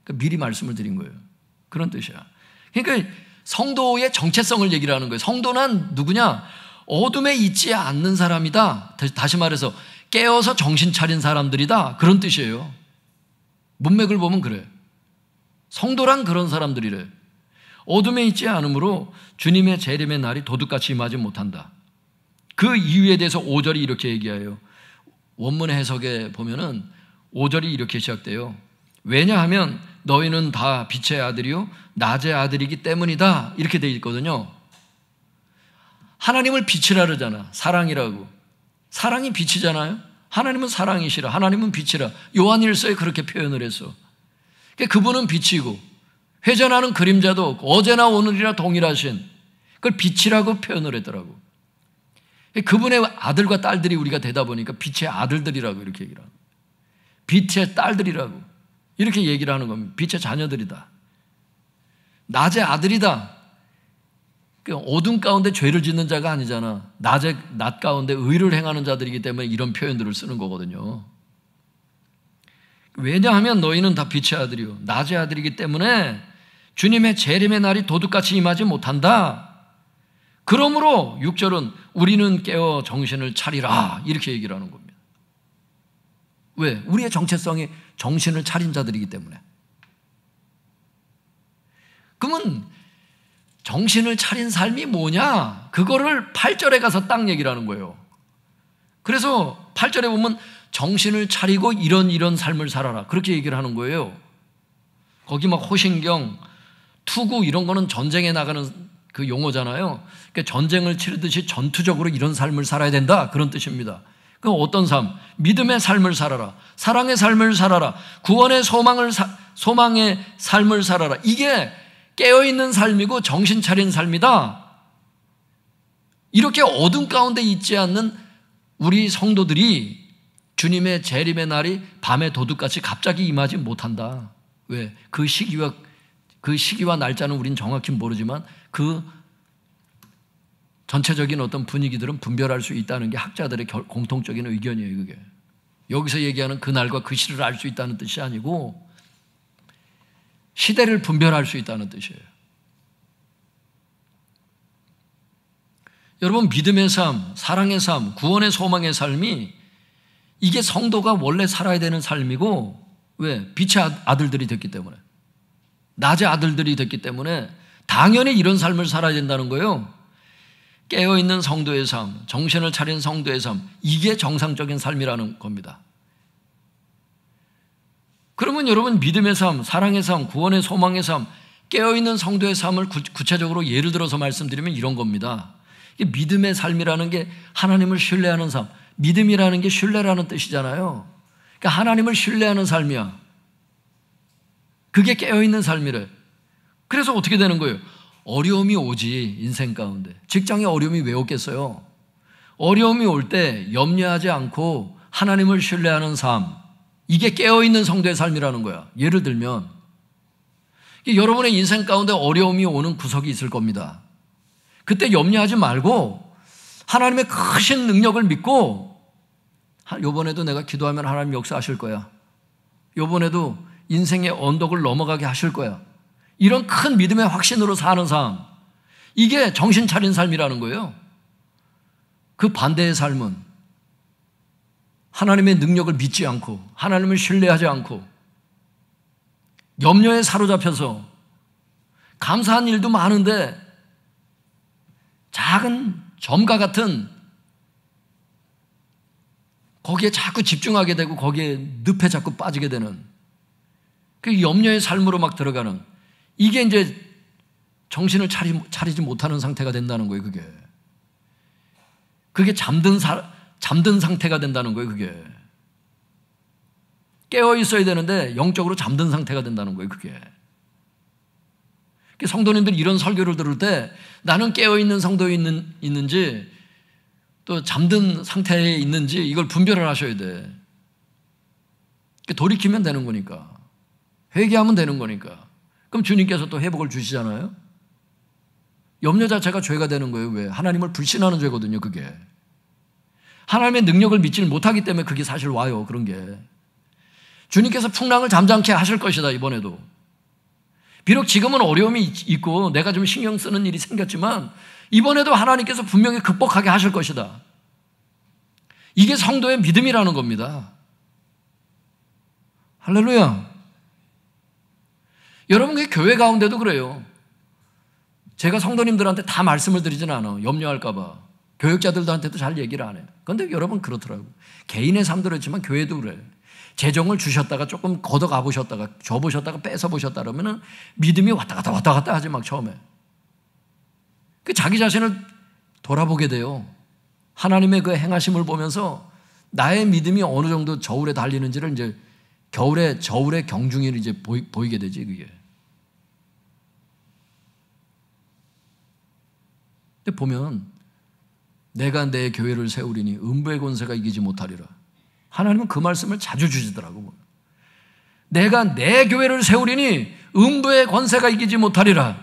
그러니까 미리 말씀을 드린 거예요. 그런 뜻이야. 그러니까 성도의 정체성을 얘기를 하는 거예요. 성도는 누구냐? 어둠에 있지 않는 사람이다. 다시 말해서 깨어서 정신 차린 사람들이다, 그런 뜻이에요. 문맥을 보면 그래. 성도란 그런 사람들이래. 어둠에 있지 않으므로 주님의 재림의 날이 도둑같이 임하지 못한다. 그 이유에 대해서 5절이 이렇게 얘기해요. 원문 해석에 보면은 5절이 이렇게 시작돼요. 왜냐하면 너희는 다 빛의 아들이요 낮의 아들이기 때문이다. 이렇게 돼 있거든요. 하나님을 빛이라 그러잖아. 사랑이라고. 사랑이 빛이잖아요. 하나님은 사랑이시라. 하나님은 빛이라. 요한일서에 그렇게 표현을 했어. 그분은 빛이고 회전하는 그림자도 어제나 오늘이나 동일하신 그걸 빛이라고 표현을 했더라고. 그분의 아들과 딸들이 우리가 되다 보니까 빛의 아들들이라고 이렇게 얘기를 하는 거예요. 빛의 딸들이라고 이렇게 얘기를 하는 겁니다. 빛의 자녀들이다. 낮의 아들이다. 어둠 가운데 죄를 짓는 자가 아니잖아. 낮 가운데 의를 행하는 자들이기 때문에 이런 표현들을 쓰는 거거든요. 왜냐하면 너희는 다 빛의 아들이요 낮의 아들이기 때문에 주님의 재림의 날이 도둑같이 임하지 못한다. 그러므로 6절은 우리는 깨어 정신을 차리라 이렇게 얘기를 하는 겁니다. 왜? 우리의 정체성이 정신을 차린 자들이기 때문에. 그러면 정신을 차린 삶이 뭐냐? 그거를 8절에 가서 딱 얘기를 하는 거예요. 그래서 8절에 보면 정신을 차리고 이런 삶을 살아라 그렇게 얘기를 하는 거예요. 거기 막 호신경, 투구 이런 거는 전쟁에 나가는 그 용어잖아요. 그러니까 전쟁을 치르듯이 전투적으로 이런 삶을 살아야 된다 그런 뜻입니다. 그 어떤 삶? 믿음의 삶을 살아라. 사랑의 삶을 살아라. 구원의 소망의 삶을 살아라. 이게 깨어있는 삶이고 정신 차린 삶이다. 이렇게 어둠 가운데 있지 않는 우리 성도들이 주님의 재림의 날이 밤의 도둑같이 갑자기 임하지 못한다. 왜? 그 시기와 날짜는 우린 정확히 모르지만 그 전체적인 어떤 분위기들은 분별할 수 있다는 게 학자들의 공통적인 의견이에요. 그게 여기서 얘기하는 그 날과 그 시를 알 수 있다는 뜻이 아니고 시대를 분별할 수 있다는 뜻이에요. 여러분, 믿음의 삶, 사랑의 삶, 구원의 소망의 삶이 이게 성도가 원래 살아야 되는 삶이고, 왜? 빛의 아들들이 됐기 때문에, 낮의 아들들이 됐기 때문에 당연히 이런 삶을 살아야 된다는 거예요. 깨어있는 성도의 삶, 정신을 차린 성도의 삶, 이게 정상적인 삶이라는 겁니다. 그러면 여러분, 믿음의 삶, 사랑의 삶, 구원의 소망의 삶, 깨어있는 성도의 삶을 구체적으로 예를 들어서 말씀드리면 이런 겁니다. 믿음의 삶이라는 게 하나님을 신뢰하는 삶, 믿음이라는 게 신뢰라는 뜻이잖아요. 그러니까 하나님을 신뢰하는 삶이야. 그게 깨어있는 삶이래. 그래서 어떻게 되는 거예요? 어려움이 오지, 인생 가운데. 직장에 어려움이 왜 오겠어요? 어려움이 올 때 염려하지 않고 하나님을 신뢰하는 삶, 이게 깨어있는 성도의 삶이라는 거야. 예를 들면 여러분의 인생 가운데 어려움이 오는 구석이 있을 겁니다. 그때 염려하지 말고 하나님의 크신 능력을 믿고, 이번에도 내가 기도하면 하나님 역사하실 거야. 이번에도 인생의 언덕을 넘어가게 하실 거야. 이런 큰 믿음의 확신으로 사는 삶, 이게 정신 차린 삶이라는 거예요. 그 반대의 삶은 하나님의 능력을 믿지 않고 하나님을 신뢰하지 않고 염려에 사로잡혀서 감사한 일도 많은데 작은 점과 같은 거기에 자꾸 집중하게 되고 거기에 늪에 자꾸 빠지게 되는 그 염려의 삶으로 막 들어가는, 이게 이제 정신을 차리지 못하는 상태가 된다는 거예요. 그게 잠든 상태가 된다는 거예요. 그게 깨어 있어야 되는데 영적으로 잠든 상태가 된다는 거예요. 그게 성도님들이 이런 설교를 들을 때 나는 깨어 있는 성도에 있는지 또 잠든 상태에 있는지 이걸 분별을 하셔야 돼. 돌이키면 되는 거니까, 회개하면 되는 거니까. 그럼 주님께서 또 회복을 주시잖아요. 염려 자체가 죄가 되는 거예요. 왜? 하나님을 불신하는 죄거든요. 그게 하나님의 능력을 믿지 못하기 때문에 그게 사실 와요. 그런 게 주님께서 풍랑을 잠잠케 하실 것이다. 이번에도 비록 지금은 어려움이 있고 내가 좀 신경 쓰는 일이 생겼지만 이번에도 하나님께서 분명히 극복하게 하실 것이다. 이게 성도의 믿음이라는 겁니다. 할렐루야. 여러분, 그 교회 가운데도 그래요. 제가 성도님들한테 다 말씀을 드리진 않아. 염려할까 봐. 교육자들한테도 잘 얘기를 안 해요. 그런데 여러분 그렇더라고요. 개인의 삶도 그렇지만 교회도 그래요. 재정을 주셨다가 조금 걷어가 보셨다가 줘보셨다가 뺏어 보셨다 그러면 믿음이 왔다 갔다 하지 막 처음에. 그 자기 자신을 돌아보게 돼요. 하나님의 그 행하심을 보면서 나의 믿음이 어느 정도 저울에 달리는지를 이제 저울의 경중이 이제 보이게 되지, 그게. 근데 보면 내가 내 교회를 세우리니 음부의 권세가 이기지 못하리라. 하나님은 그 말씀을 자주 주시더라고. 내가 내 교회를 세우리니 음부의 권세가 이기지 못하리라.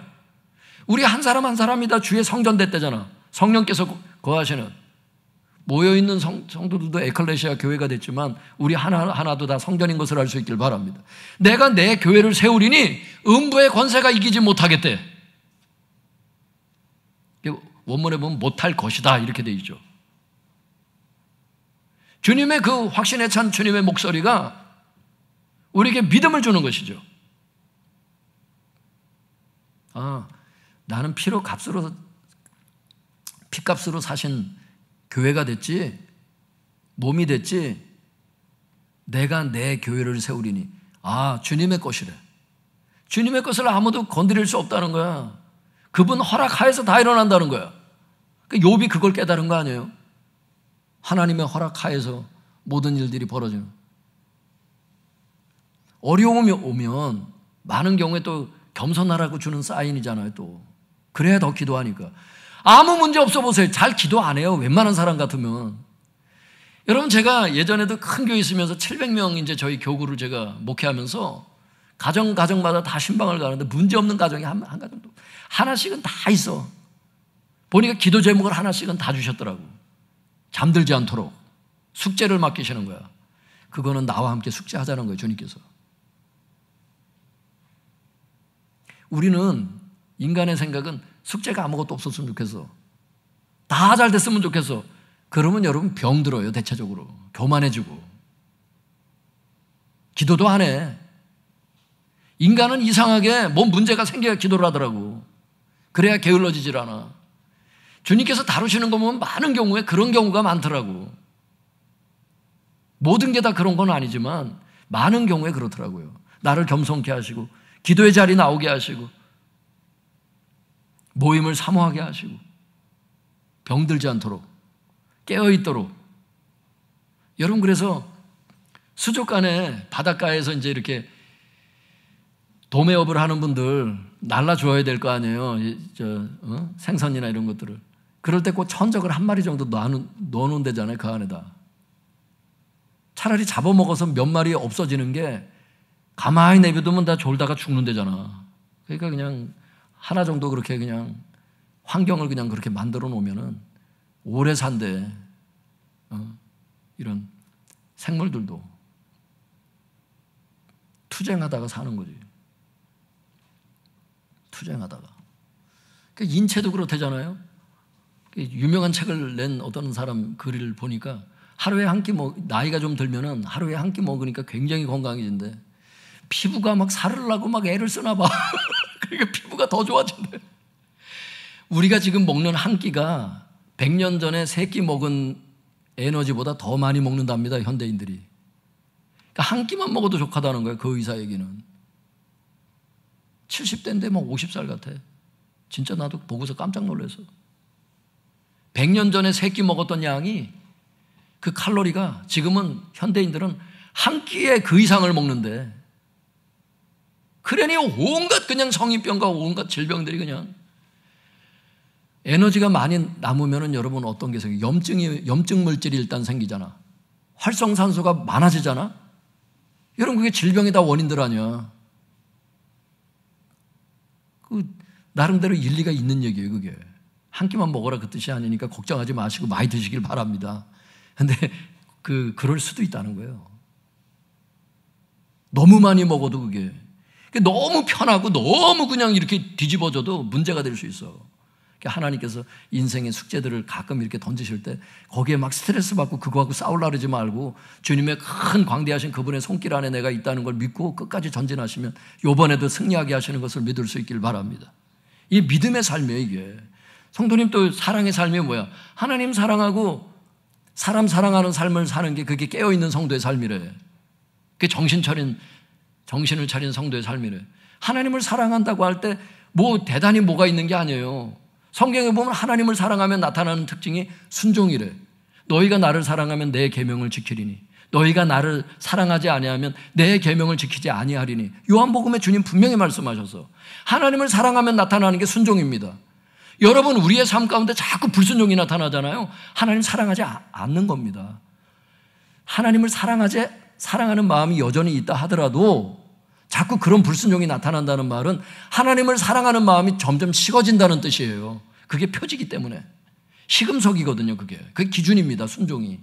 우리 한 사람 한 사람이 다 주의 성전 됐대잖아. 성령께서 거하시는. 모여있는 성도들도 에클레시아 교회가 됐지만 우리 하나하나도 다 성전인 것을 알 수 있길 바랍니다. 내가 내 교회를 세우리니 음부의 권세가 이기지 못하겠대. 원문에 보면 못할 것이다 이렇게 돼 있죠. 주님의 그 확신에 찬 주님의 목소리가 우리에게 믿음을 주는 것이죠. 아, 나는 피값으로 사신 교회가 됐지, 몸이 됐지, 내가 내 교회를 세우리니, 아, 주님의 것이래. 주님의 것을 아무도 건드릴 수 없다는 거야. 그분 허락하에서 다 일어난다는 거야. 욥이 그걸 깨달은 거 아니에요? 하나님의 허락하에서 모든 일들이 벌어지는. 어려움이 오면 많은 경우에 또 겸손하라고 주는 사인이잖아요. 또 그래야 더 기도하니까. 아무 문제 없어 보세요. 잘 기도 안 해요. 웬만한 사람 같으면. 여러분, 제가 예전에도 큰 교회 있으면서 700명 이제 저희 교구를 제가 목회하면서 가정마다 다 신방을 가는데 문제 없는 가정이 한 가정도 하나씩은 다 있어. 보니까 기도 제목을 하나씩은 다 주셨더라고. 잠들지 않도록 숙제를 맡기시는 거야. 그거는 나와 함께 숙제하자는 거예요, 주님께서. 우리는 인간의 생각은 숙제가 아무것도 없었으면 좋겠어. 다 잘 됐으면 좋겠어. 그러면 여러분 병들어요, 대체적으로. 교만해지고. 기도도 안 해. 인간은 이상하게 뭔 문제가 생겨야 기도를 하더라고. 그래야 게을러지질 않아. 주님께서 다루시는 거 보면 많은 경우에 그런 경우가 많더라고. 모든 게 다 그런 건 아니지만 많은 경우에 그렇더라고요. 나를 겸손케 하시고 기도의 자리 나오게 하시고 모임을 사모하게 하시고 병들지 않도록 깨어있도록. 여러분, 그래서 수족관에 바닷가에서 이제 이렇게 도매업을 하는 분들 날라줘야 될 거 아니에요. 생선이나 이런 것들을. 그럴 때 꼭 천적을 한 마리 정도 넣어놓은 데잖아요, 그 안에다. 차라리 잡아먹어서 몇 마리 없어지는 게 가만히 내비두면 다 졸다가 죽는 데잖아. 그러니까 그냥 하나 정도 그렇게 그냥 환경을 그냥 그렇게 만들어 놓으면은 오래 산대. 이런 생물들도 투쟁하다가 사는 거지. 투쟁하다가. 그러니까 인체도 그렇대잖아요. 유명한 책을 낸 어떤 사람 글을 보니까 하루에 한 끼 나이가 좀 들면은 하루에 한 끼 먹으니까 굉장히 건강해진대. 피부가 막 살을 나고 막 애를 쓰나 봐. 그러니까 피부가 더 좋아진대. 우리가 지금 먹는 한 끼가 100년 전에 3끼 먹은 에너지보다 더 많이 먹는답니다, 현대인들이. 그러니까 한 끼만 먹어도 좋다는 거예요, 그 의사 얘기는. 70대인데 막 50살 같아. 진짜 나도 보고서 깜짝 놀라서. 100년 전에 3끼 먹었던 양이 그 칼로리가 지금은 현대인들은 한 끼에 그 이상을 먹는데, 그러니 온갖 그냥 성인병과 온갖 질병들이 그냥 에너지가 많이 남으면은 여러분 어떤 게 생겨요? 염증 물질이 일단 생기잖아. 활성산소가 많아지잖아. 여러분 그게 질병이 다 원인들 아니야. 그 나름대로 일리가 있는 얘기예요, 그게. 한 끼만 먹어라 그 뜻이 아니니까 걱정하지 마시고 많이 드시길 바랍니다. 근데 그럴 수도 있다는 거예요. 너무 많이 먹어도 그게 너무 편하고 너무 그냥 이렇게 뒤집어져도 문제가 될 수 있어. 하나님께서 인생의 숙제들을 가끔 이렇게 던지실 때 거기에 막 스트레스 받고 그거하고 싸우려고 그러지 말고 주님의 큰 광대하신 그분의 손길 안에 내가 있다는 걸 믿고 끝까지 전진하시면 이번에도 승리하게 하시는 것을 믿을 수 있길 바랍니다. 이 믿음의 삶이에요, 이게. 성도님, 또 사랑의 삶이 뭐야? 하나님 사랑하고 사람 사랑하는 삶을 사는 게 그게 깨어있는 성도의 삶이래. 그게 정신을 차린 성도의 삶이래. 하나님을 사랑한다고 할 때 뭐 대단히 뭐가 있는 게 아니에요. 성경에 보면 하나님을 사랑하면 나타나는 특징이 순종이래. 너희가 나를 사랑하면 내 계명을 지키리니 너희가 나를 사랑하지 아니하면 내 계명을 지키지 아니하리니. 요한복음에 주님 분명히 말씀하셔서 하나님을 사랑하면 나타나는 게 순종입니다. 여러분, 우리의 삶 가운데 자꾸 불순종이 나타나잖아요. 하나님 사랑하지 않는 겁니다. 하나님을 사랑하는 마음이 여전히 있다 하더라도 자꾸 그런 불순종이 나타난다는 말은 하나님을 사랑하는 마음이 점점 식어진다는 뜻이에요. 그게 표지기 때문에. 식음석이거든요, 그게. 그게 기준입니다, 순종이.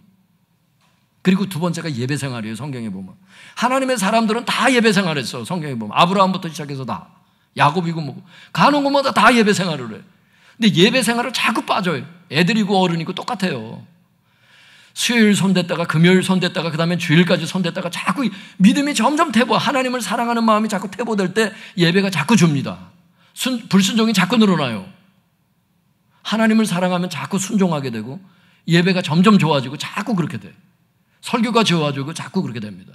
그리고 두 번째가 예배 생활이에요, 성경에 보면. 하나님의 사람들은 다 예배 생활했어, 성경에 보면. 아브라함부터 시작해서 다. 야곱이고 뭐고. 가는 곳마다 다 예배 생활을 해. 근데 예배 생활을 자꾸 빠져요. 애들이고 어른이고 똑같아요. 수요일 손댔다가 금요일 손댔다가 그 다음에 주일까지 손댔다가 자꾸 믿음이 점점 퇴보, 하나님을 사랑하는 마음이 자꾸 퇴보될 때 예배가 자꾸 줍니다. 불순종이 자꾸 늘어나요. 하나님을 사랑하면 자꾸 순종하게 되고 예배가 점점 좋아지고 자꾸 그렇게 돼. 설교가 좋아지고 자꾸 그렇게 됩니다.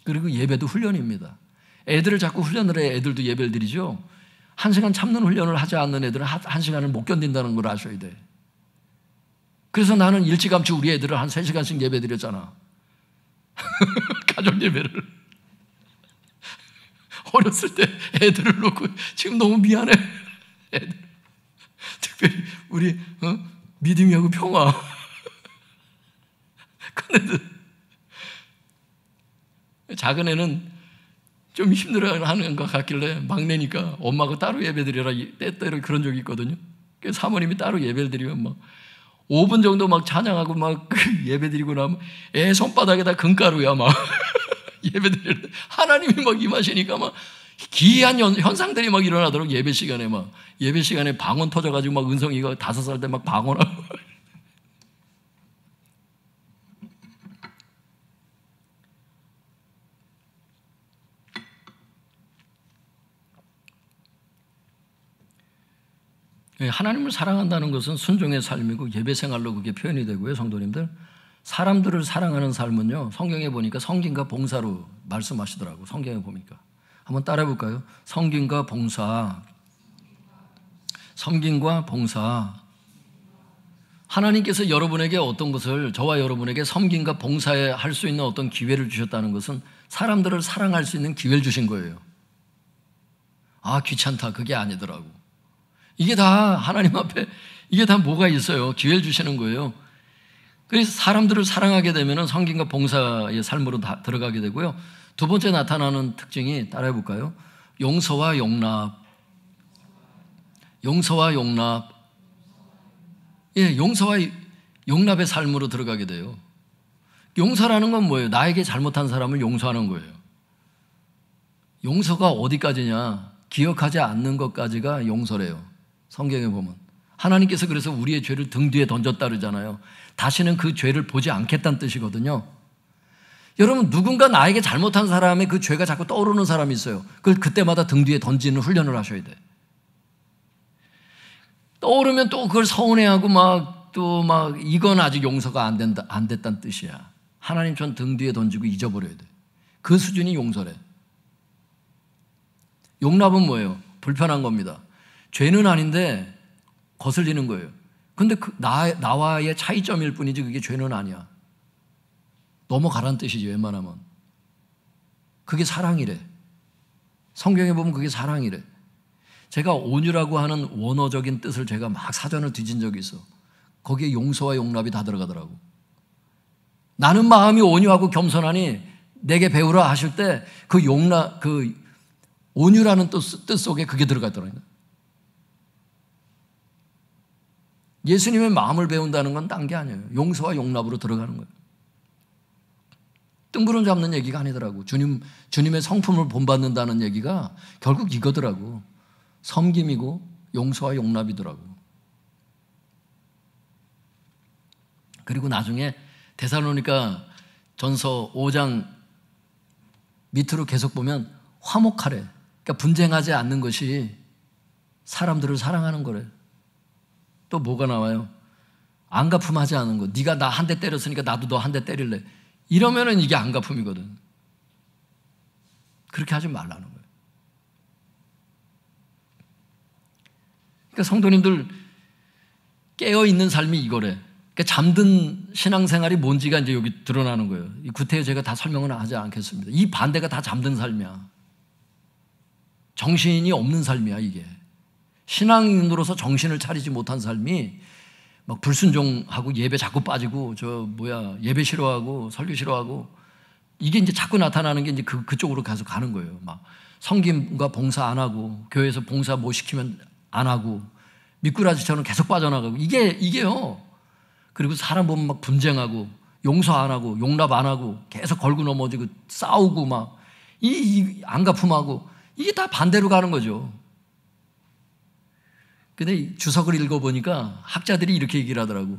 그리고 예배도 훈련입니다. 애들을 자꾸 훈련을 해. 애들도 예배를 드리죠. 1시간 참는 훈련을 하지 않는 애들은 1시간을 못 견딘다는 걸 아셔야 돼. 그래서 나는 일찌감치 우리 애들을 한 3시간씩 예배 드렸잖아. 가족 예배를. 어렸을 때 애들을 놓고 지금 너무 미안해. 애들. 특별히 우리 믿음이하고 평화. 큰 애들. 작은 애는 좀 힘들어하는 것 같길래 막내니까 엄마가 따로 예배드려라 때때로 그런 적이 있거든요. 그래서 사모님이 따로 예배를 드리면 막 5분 정도 막 찬양하고 막 예배드리고 나면 애 손바닥에다 금가루야 막 예배드리는데 하나님이 막 임하시니까 막 기이한 현상들이 막 일어나도록 예배 시간에 방언 터져가지고 막 은성이가 5살 때 막 방언하고 하나님을 사랑한다는 것은 순종의 삶이고 예배 생활로 그게 표현이 되고요. 성도님들, 사람들을 사랑하는 삶은요, 성경에 보니까 섬김과 봉사로 말씀하시더라고요. 성경에 보니까 한번 따라해 볼까요? 섬김과 봉사. 섬김과 봉사. 하나님께서 여러분에게 어떤 것을, 저와 여러분에게 섬김과 봉사할 수 있는 어떤 기회를 주셨다는 것은 사람들을 사랑할 수 있는 기회를 주신 거예요. 아, 귀찮다, 그게 아니더라고. 이게 다 하나님 앞에 이게 다 뭐가 있어요. 기회를 주시는 거예요. 그래서 사람들을 사랑하게 되면 섬김과 봉사의 삶으로 다 들어가게 되고요. 두 번째 나타나는 특징이 따라해 볼까요? 용서와 용납. 용서와 용납. 예, 용서와 용납의 삶으로 들어가게 돼요. 용서라는 건 뭐예요? 나에게 잘못한 사람을 용서하는 거예요. 용서가 어디까지냐? 기억하지 않는 것까지가 용서래요. 성경에 보면 하나님께서 그래서 우리의 죄를 등 뒤에 던졌다 그러잖아요. 다시는 그 죄를 보지 않겠다는 뜻이거든요. 여러분, 누군가 나에게 잘못한 사람의 그 죄가 자꾸 떠오르는 사람이 있어요. 그걸 그때마다 등 뒤에 던지는 훈련을 하셔야 돼. 떠오르면 또 그걸 서운해하고 이건 아직 용서가 안 됐다는 뜻이야. 하나님 전 등 뒤에 던지고 잊어버려야 돼. 그 수준이 용서래. 용납은 뭐예요? 불편한 겁니다. 죄는 아닌데 거슬리는 거예요. 근데 나와의 차이점일 뿐이지 그게 죄는 아니야. 넘어가라는 뜻이지, 웬만하면. 그게 사랑이래. 성경에 보면 그게 사랑이래. 제가 온유라고 하는 원어적인 뜻을 제가 막 사전을 뒤진 적이 있어. 거기에 용서와 용납이 다 들어가더라고. 나는 마음이 온유하고 겸손하니 내게 배우라 하실 때 그 온유라는 뜻 속에 그게 들어가더라고요. 예수님의 마음을 배운다는 건 딴 게 아니에요. 용서와 용납으로 들어가는 거예요. 뜬구름 잡는 얘기가 아니더라고. 주님의 성품을 본받는다는 얘기가 결국 이거더라고. 섬김이고 용서와 용납이더라고요. 그리고 나중에 데살로니가 전서 5장 밑으로 계속 보면 화목하래. 그러니까 분쟁하지 않는 것이 사람들을 사랑하는 거래. 또 뭐가 나와요? 안갚음하지 않은 거. 네가 나 한 대 때렸으니까 나도 너 한 대 때릴래. 이러면은 이게 안갚음이거든. 그렇게 하지 말라는 거예요. 그러니까 성도님들 깨어있는 삶이 이거래. 그러니까 잠든 신앙생활이 뭔지가 이제 여기 드러나는 거예요. 이 구태여 제가 다 설명은 하지 않겠습니다. 이 반대가 다 잠든 삶이야. 정신이 없는 삶이야, 이게. 신앙인으로서 정신을 차리지 못한 삶이 막 불순종하고 예배 자꾸 빠지고 예배 싫어하고 설교 싫어하고 이게 이제 자꾸 나타나는 게 이제 그쪽으로 계속 가는 거예요. 막 성김과 봉사 안 하고 교회에서 봉사 뭐 시키면 안 하고 미꾸라지처럼 계속 빠져나가고 이게요. 그리고 사람 보면 막 분쟁하고 용서 안 하고 용납 안 하고 계속 걸고 넘어지고 싸우고 막 이 안갚음하고 이게 다 반대로 가는 거죠. 근데 주석을 읽어보니까 학자들이 이렇게 얘기를 하더라고.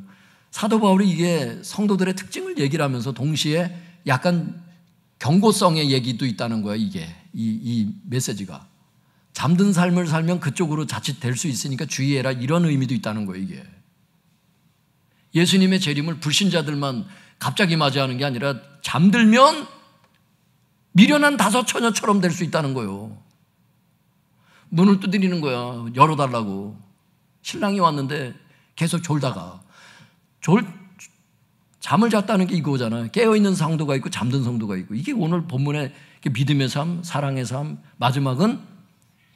사도 바울이 이게 성도들의 특징을 얘기를 하면서 동시에 약간 경고성의 얘기도 있다는 거야, 이게. 이 메시지가. 잠든 삶을 살면 그쪽으로 자칫 될 수 있으니까 주의해라, 이런 의미도 있다는 거예요, 이게. 예수님의 재림을 불신자들만 갑자기 맞이하는 게 아니라 잠들면 미련한 다섯 처녀처럼 될 수 있다는 거예요. 문을 두드리는 거야, 열어달라고. 신랑이 왔는데 계속 졸다가 잠을 잤다는 게 이거잖아요. 깨어있는 성도가 있고 잠든 성도가 있고, 이게 오늘 본문의 믿음의 삶, 사랑의 삶, 마지막은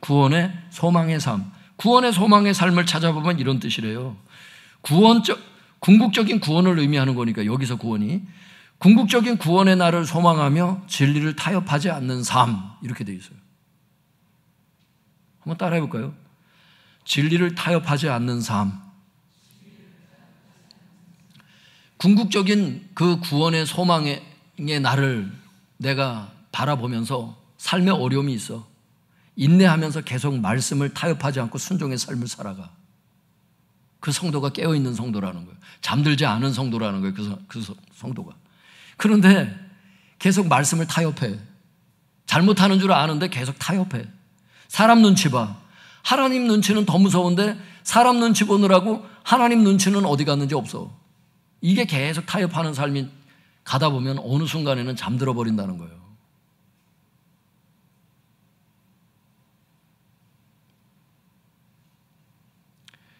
구원의 소망의 삶. 구원의 소망의 삶을 찾아보면 이런 뜻이래요. 궁극적인 구원을 의미하는 거니까 여기서 구원이 궁극적인 구원의 날을 소망하며 진리를 타협하지 않는 삶, 이렇게 되어 있어요. 한번 따라해 볼까요? 진리를 타협하지 않는 삶. 궁극적인 그 구원의 소망의 날을 내가 바라보면서 삶에 어려움이 있어. 인내하면서 계속 말씀을 타협하지 않고 순종의 삶을 살아가. 그 성도가 깨어있는 성도라는 거예요. 잠들지 않은 성도라는 거예요. 그 성도가. 그런데 계속 말씀을 타협해. 잘못하는 줄 아는데 계속 타협해. 사람 눈치 봐. 하나님 눈치는 더 무서운데 사람 눈치 보느라고 하나님 눈치는 어디 갔는지 없어. 이게 계속 타협하는 삶이 가다 보면 어느 순간에는 잠들어 버린다는 거예요.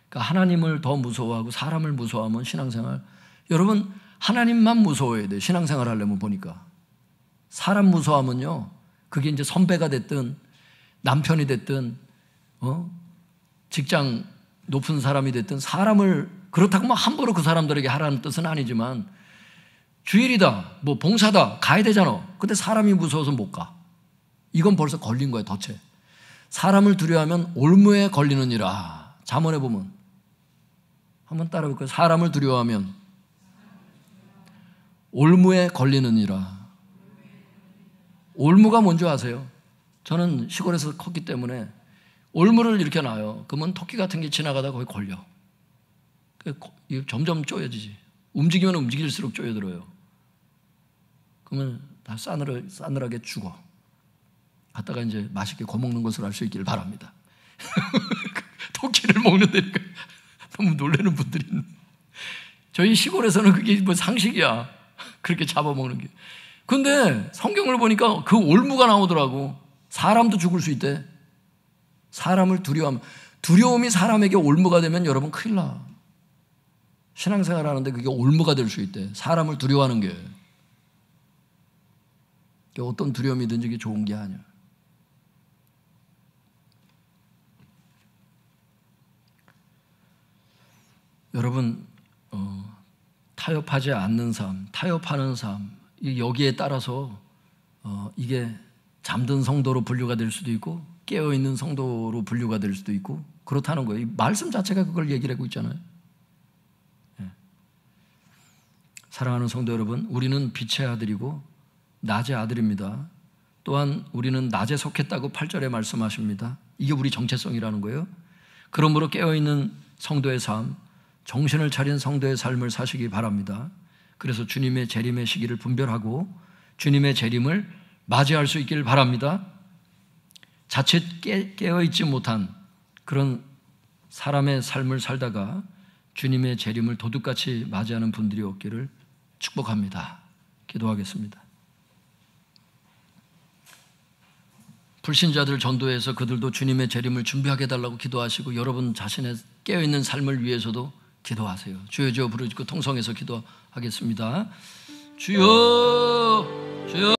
그러니까 하나님을 더 무서워하고 사람을 무서워하면 신앙생활, 여러분 하나님만 무서워해야 돼요. 신앙생활 하려면 보니까. 사람 무서워하면요, 그게 이제 선배가 됐든 남편이 됐든 직장 높은 사람이 됐든 사람을, 그렇다고 뭐 함부로 그 사람들에게 하라는 뜻은 아니지만 주일이다, 뭐 봉사다 가야 되잖아. 근데 사람이 무서워서 못 가. 이건 벌써 걸린 거야, 덫에. 사람을 두려워하면 올무에 걸리느니라. 잠언에 보면. 한번 따라 볼까요? 사람을 두려워하면 올무에 걸리느니라. 올무가 뭔지 아세요? 저는 시골에서 컸기 때문에 올무를 이렇게 놔요. 그러면 토끼 같은 게 지나가다가 거기 걸려. 점점 쪼여지지. 움직이면 움직일수록 쪼여들어요. 그러면 다 싸늘하게 죽어. 갔다가 이제 맛있게 거먹는 것을 알 수 있기를 바랍니다. 토끼를 먹는 데니까 너무 놀라는 분들이 있는. 저희 시골에서는 그게 뭐 상식이야. 그렇게 잡아먹는 게. 근데 성경을 보니까 그 올무가 나오더라고. 사람도 죽을 수 있대. 사람을 두려워하면, 두려움이 사람에게 올무가 되면 여러분 큰일 나. 신앙생활 하는데 그게 올무가 될 수 있대. 사람을 두려워하는 게. 어떤 두려움이든지 그게 좋은 게 아니야. 여러분, 타협하지 않는 삶, 타협하는 삶, 여기에 따라서 이게 잠든 성도로 분류가 될 수도 있고 깨어있는 성도로 분류가 될 수도 있고 그렇다는 거예요. 이 말씀 자체가 그걸 얘기를 하고 있잖아요. 예. 사랑하는 성도 여러분, 우리는 빛의 아들이고 낮의 아들입니다. 또한 우리는 낮에 속했다고 8절에 말씀하십니다. 이게 우리 정체성이라는 거예요. 그러므로 깨어있는 성도의 삶, 정신을 차린 성도의 삶을 사시기 바랍니다. 그래서 주님의 재림의 시기를 분별하고 주님의 재림을 맞이할 수 있기를 바랍니다. 자칫 깨어있지 못한 그런 사람의 삶을 살다가 주님의 재림을 도둑같이 맞이하는 분들이 없기를 축복합니다. 기도하겠습니다. 불신자들 전도해서 그들도 주님의 재림을 준비하게 해달라고 기도하시고 여러분 자신의 깨어있는 삶을 위해서도 기도하세요. 주여 주여 부르짖고 통성해서 기도하겠습니다. 주여 주여